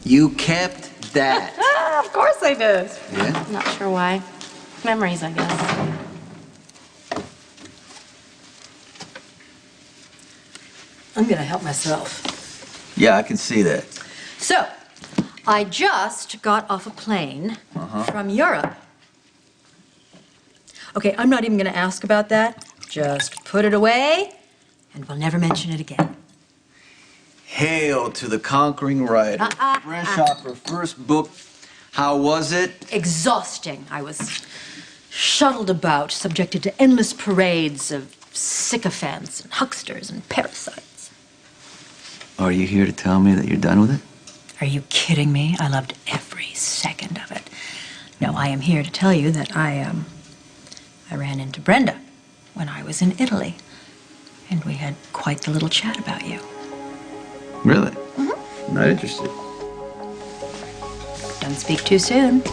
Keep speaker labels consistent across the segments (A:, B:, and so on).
A: You kept that.
B: Of course I did.
A: Yeah?
B: I'm not sure why. Memories, I guess. I'm gonna help myself.
A: Yeah, I can see that.
B: So, I just got off a plane from Europe. Okay, I'm not even gonna ask about that. Just put it away, and we'll never mention it again.
A: Hail to the conquering writer. Fresh off her first book. How was it?
B: Exhausting. I was shuttled about, subjected to endless parades of sycophants and hucksters and parasites.
A: Are you here to tell me that you're done with it?
B: Are you kidding me? I loved every second of it. No, I am here to tell you that I ran into Brenda when I was in Italy, and we had quite the little chat about you.
A: Really? I'm not interested.
B: Don't speak too soon.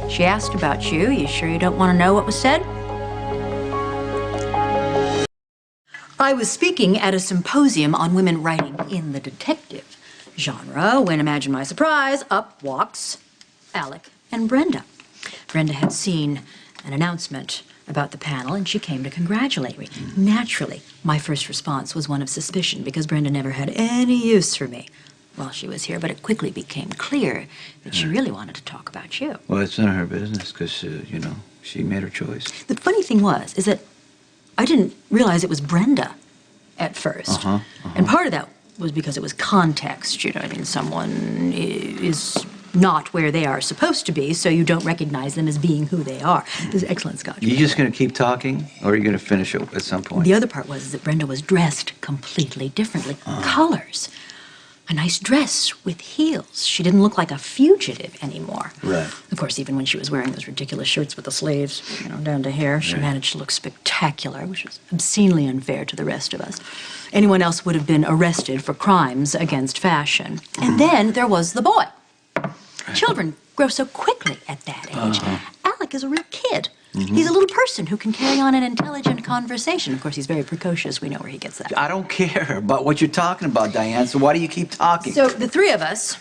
B: She asked about you. You sure you don't want to know what was said? I was speaking at a symposium on women writing in the detective genre when, imagine my surprise, up walks Alec and Brenda. Brenda had seen an announcement about the panel, and she came to congratulate me. Naturally, my first response was one of suspicion because Brenda never had any use for me while she was here, but it quickly became clear that she really wanted to talk about you.
A: Well, it's none of her business because, you know, she made her choice.
B: The funny thing is that I didn't realize it was Brenda at first. And part of that was because it was context, you know. I mean, someone is not where they are supposed to be, so you don't recognize them as being who they are. This is excellent Scotch.
A: You just going to keep talking, or are you going to finish it at some point?
B: The other part was that Brenda was dressed completely differently. Colors. A nice dress with heels. She didn't look like a fugitive anymore.
A: Right.
B: Of course, even when she was wearing those ridiculous shirts with the sleeves, you know, down to here, she managed to look spectacular, which was obscenely unfair to the rest of us. Anyone else would have been arrested for crimes against fashion. And then there was the boy. Children grow so quickly at that age. Alec is a real kid. He's a little person who can carry on an intelligent conversation. Of course, he's very precocious. We know where he gets that.
A: I don't care about what you're talking about, Diane, so why do you keep talking?
B: So the three of us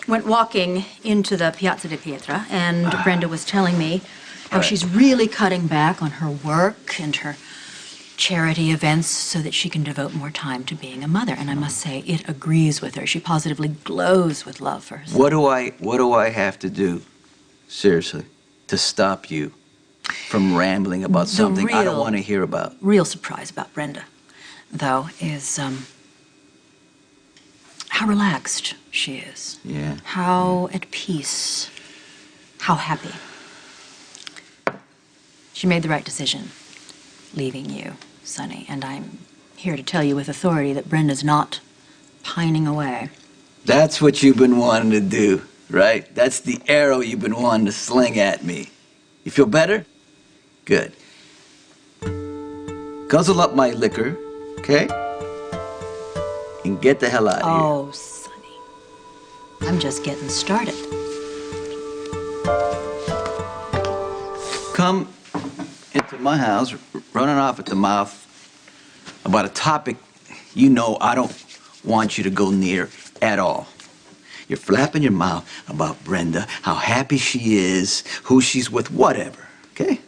B: went walking into the Piazza di Pietra, and Brenda was telling me how she's really cutting back on her work and her charity events so that she can devote more time to being a mother. And I must say, it agrees with her. She positively glows with love for her son.
A: What do I have to do, seriously, to stop you from rambling about something I don't want to hear about?
B: Real surprise about Brenda, though, is how relaxed she is.
A: Yeah.
B: How at peace. How happy. She made the right decision, leaving you, Sonny, and I'm here to tell you with authority that Brenda's not pining away.
A: That's what you've been wanting to do, right? That's the arrow you've been wanting to sling at me. You feel better? Good. Guzzle up my liquor, okay? And get the hell out of here.
B: Oh, Sonny. I'm just getting started.
A: Come into my house, running off at the mouth about a topic you know I don't want you to go near at all. You're flapping your mouth about Brenda, how happy she is, who she's with, whatever, okay?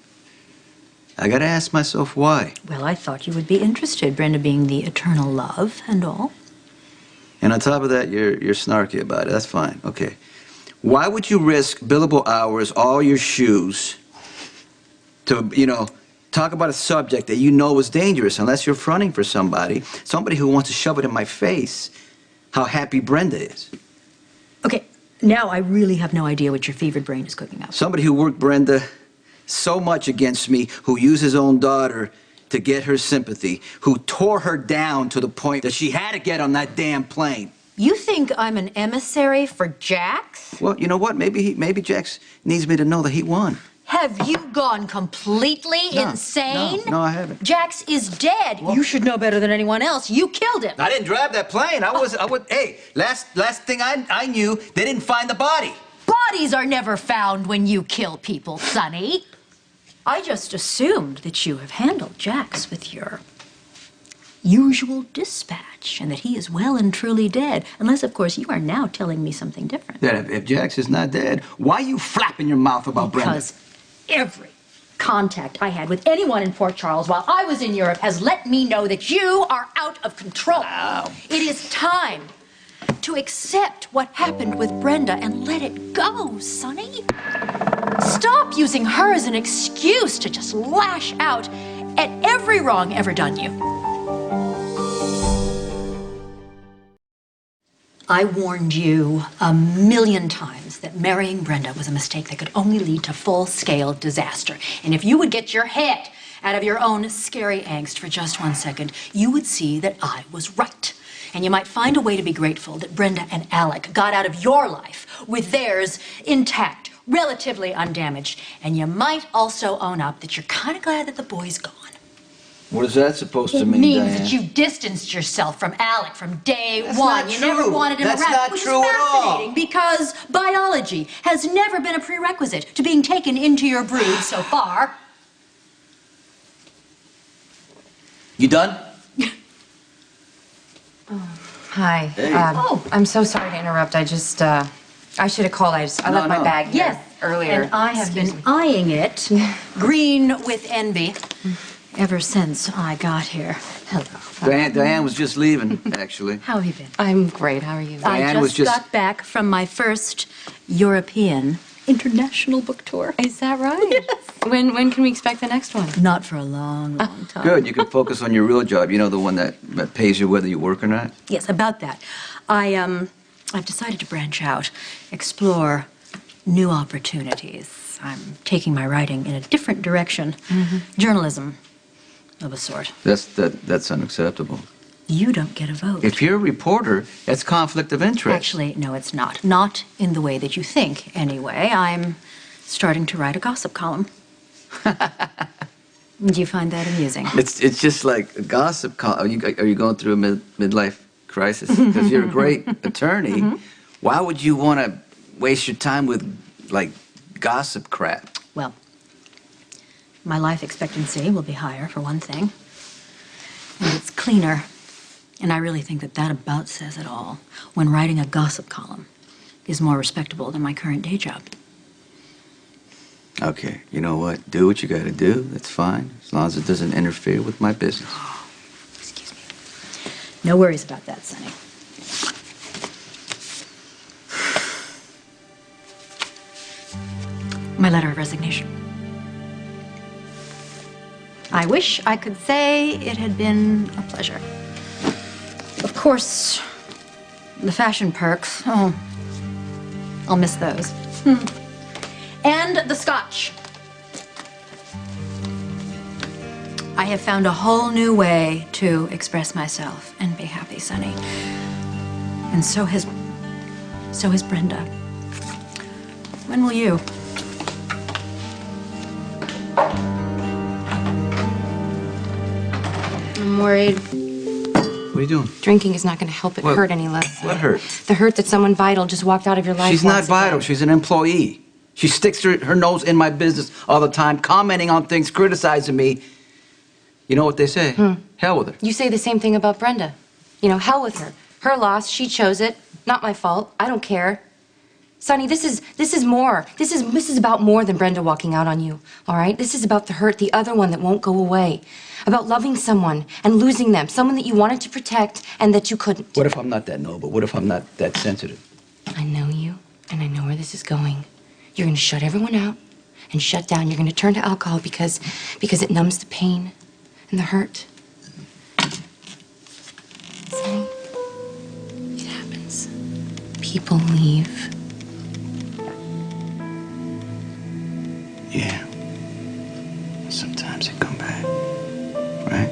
A: I gotta ask myself why.
B: Well, I thought you would be interested, Brenda being the eternal love and all.
A: And on top of that, you're snarky about it. That's fine, okay. Why would you risk billable hours, all your shoes, to, you know, talk about a subject that you know is dangerous unless you're fronting for somebody who wants to shove it in my face, how happy Brenda is?
B: Okay, now I really have no idea what your fevered brain is cooking up.
A: Somebody who worked Brenda so much against me, who used his own daughter to get her sympathy, who tore her down to the point that she had to get on that damn plane.
B: You think I'm an emissary for Jax?
A: Well, you know what? Maybe Jax needs me to know that he won.
B: Have you gone completely insane?
A: No, I haven't.
B: Jax is dead.
A: Well,
B: you should know better than anyone else. You killed him.
A: I didn't drive that plane. I would, hey, last thing I knew, they didn't find the body.
B: Bodies are never found when you kill people, Sonny. I just assumed that you have handled Jax with your usual dispatch, and that he is well and truly dead. Unless, of course, you are now telling me something different.
A: That if Jax is not dead, why you flapping your mouth about Brenda?
B: Because every contact I had with anyone in Port Charles while I was in Europe has let me know that you are out of control.
A: Wow.
B: It is time to accept what happened with Brenda and let it go, Sonny. Stop using her as an excuse to just lash out at every wrong ever done you. I warned you a million times that marrying Brenda was a mistake that could only lead to full-scale disaster. And if you would get your head out of your own scary angst for just 1 second, you would see that I was right. And you might find a way to be grateful that Brenda and Alec got out of your life with theirs intact, relatively undamaged. And you might also own up that you're kind of glad that the boy's gone.
A: What is that supposed to mean,
B: It means
A: Diane?
B: that you distanced yourself from Alec from day
A: That's
B: one.
A: not
B: You
A: true.
B: never wanted him
A: That's
B: around.
A: not
B: which
A: true
B: is
A: at all.
B: fascinating because biology has never been a prerequisite to being taken into your brood so far.
A: You done?
C: Hi.
A: Hey.
C: I'm so sorry to interrupt. I just, I should have called. I left my bag here
B: Yes,
C: earlier.
B: And I have been eyeing it, green with envy, ever since I got here. Hello.
A: Diane was just leaving, actually.
B: How have you been?
C: I'm great. How are you?
A: Diane
B: I
A: was
B: just
A: just-
B: got back from my first European international book tour.
C: Is that right? Yes. When can we expect the next one?
B: Not for a long, long time.
A: Good, you can focus on your real job. You know, the one that pays you whether you work or not?
B: Yes, about that. I've decided to branch out, explore new opportunities. I'm taking my writing in a different direction. Journalism of a sort.
A: That's unacceptable.
B: You don't get a vote.
A: If you're a reporter, that's conflict of interest.
B: Actually, no, it's not. Not in the way that you think, anyway. I'm starting to write a gossip column. Do you find that amusing?
A: It's just like a gossip. Are you going through a midlife crisis? Because you're a great attorney. Why would you want to waste your time with like gossip crap?
B: Well, my life expectancy will be higher, for one thing. And it's cleaner. And I really think that that about says it all, when writing a gossip column is more respectable than my current day job.
A: Okay, you know what? Do what you got to do. That's fine, as long as it doesn't interfere with my business.
B: Excuse me. No worries about that, Sonny. My letter of resignation. I wish I could say it had been a pleasure. Of course, the fashion perks, oh, I'll miss those. And the scotch. I have found a whole new way to express myself and be happy, Sonny. And so has Brenda. When will you?
C: I'm worried.
A: What are you doing?
C: Drinking is not going to help it
A: What-
C: hurt any less.
A: what hurt?
C: The hurt that someone vital just walked out of your life.
A: She's not
C: once
A: vital.
C: again.
A: She's an employee. She sticks her nose in my business all the time, commenting on things, criticizing me. You know what they say? Hell with her.
C: You say the same thing about Brenda. You know, hell with her. Her loss. She chose it. Not my fault. I don't care. Sonny, this is more. This is about more than Brenda walking out on you. All right? This is about the hurt, the other one that won't go away. About loving someone and losing them, someone that you wanted to protect and that you couldn't.
A: What if I'm not that noble? What if I'm not that sensitive?
C: I know you, and I know where this is going. You're going to shut everyone out and shut down. You're going to turn to alcohol because it numbs the pain and the hurt. Sonny, it happens. People leave.
A: Yeah. Sometimes they come back. Right?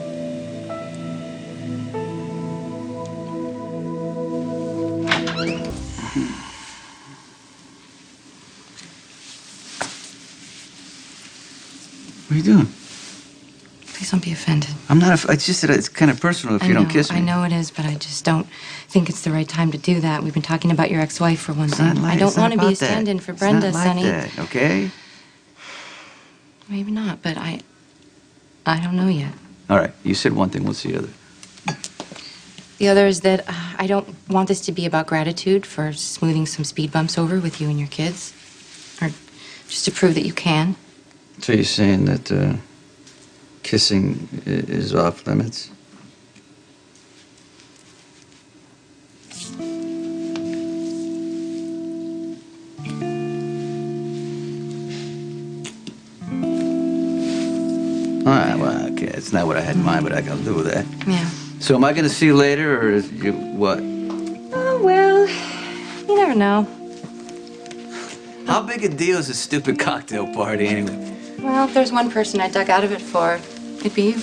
A: What are you doing?
C: Please don't be offended.
A: I'm not. It's just that it's kind of personal if you don't kiss me.
C: I know it is, but I just don't think it's the right time to do that. We've been talking about your ex-wife for one
A: It's
C: thing.
A: not like,
C: I don't
A: it's not
C: want to be a
A: about that.
C: stand-in for
A: It's
C: Brenda,
A: not like
C: Sonny.
A: that, okay?
C: Maybe not, but I don't know yet.
A: All right. You said one thing. What's the other?
C: The other is that I don't want this to be about gratitude for smoothing some speed bumps over with you and your kids. Or just to prove that you can.
A: So you're saying that kissing is off limits? All right, well, okay, it's not what I had in mind, but I can live with that.
C: Yeah.
A: So am I going to see you later, or is you what?
C: Oh, well, you never know.
A: How big a deal is a stupid cocktail party, anyway?
C: Well, if there's one person I dug out of it for, it'd be you.